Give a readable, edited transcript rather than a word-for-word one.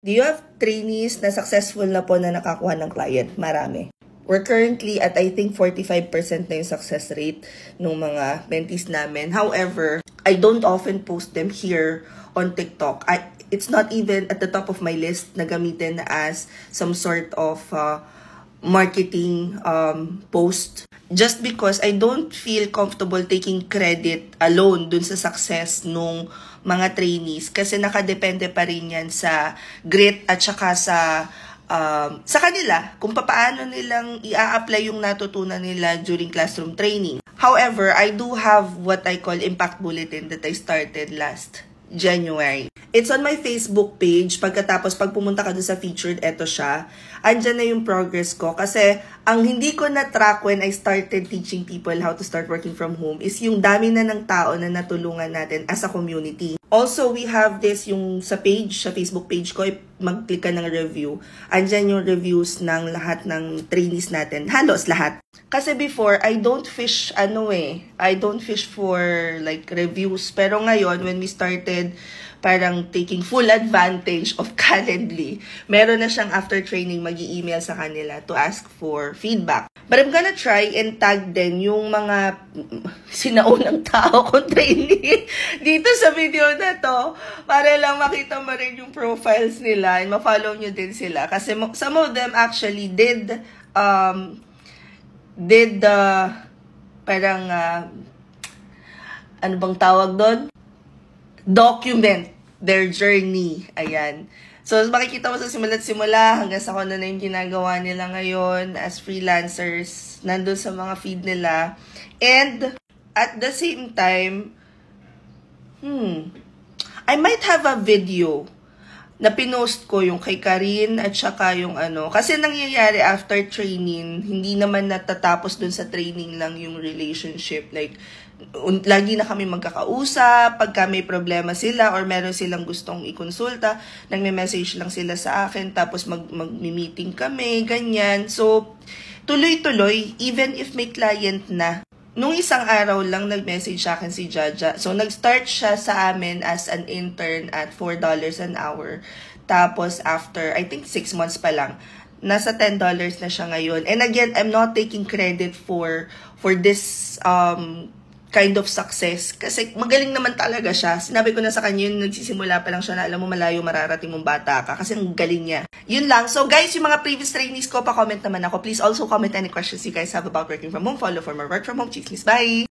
Do you have trainees na successful na po na nakakuha ng client? Marami. We're currently at I think 45% na yung success rate ng mga mentees namin. However, I don't often post them here on TikTok. It's not even at the top of my list na gamitin as some sort of marketing post. Just because I don't feel comfortable taking credit alone dun sa success nung mga trainees. Kasi nakadepende pa rin yan sa grit at saka sa kanila, kung paano nilang i-apply yung natutunan nila during classroom training. However, I do have what I call Impact Bulletin that I started last January. It's on my Facebook page. Pagkatapos, pag pumunta ka doon sa featured, eto siya. Andyan na yung progress ko. Kasi, ang hindi ko na-track when I started teaching people how to start working from home is yung dami na ng tao na natulungan natin as a community. Also, we have this yung sa page, sa Facebook page ko, mag-click ka ng review. Andyan yung reviews ng lahat ng trainees natin. Halos lahat. Kasi before, I don't fish, I don't fish for like reviews. Pero ngayon, when we started parang taking full advantage of Calendly, meron na siyang after training mag-i-email sa kanila to ask for feedback. But I'm gonna try and tag din yung mga sinaunang tao kong trainee dito sa video na to para lang makita mo rin yung profiles nila and ma-follow nyo din sila. Kasi some of them actually did parang ano bang tawag doon? Document their journey. Ayan. So, makikita mo sa simula't-simula hanggang sa kung ano na yung ginagawa nila ngayon as freelancers, nandun sa mga feed nila. And, at the same time, I might have a video na pinost ko yung kay Karin at saka yung kasi nangyayari after training, hindi naman natatapos dun sa training lang yung relationship. Like, lagi na kami magkakausap, pagka may problema sila or meron silang gustong ikonsulta, nagme-message lang sila sa akin, tapos mag-meeting kami, ganyan. So, tuloy-tuloy, even if may client na. Nung isang araw lang nag-message sa akin si Jaja. So, nag-start siya sa amin as an intern at $4 an hour. Tapos, after, I think 6 months pa lang, nasa $10 na siya ngayon. And again, I'm not taking credit for this kind of success. Kasi magaling naman talaga siya. Sinabi ko na sa kanya yun, nagsisimula pa lang siya na alam mo malayo mararating mong bata ka. Kasi ang galing niya. Yun lang. So guys, yung mga previous trainees ko, pa-comment naman ako. Please also comment any questions you guys have about working from home. Follow for more work from home. Chismis. Bye!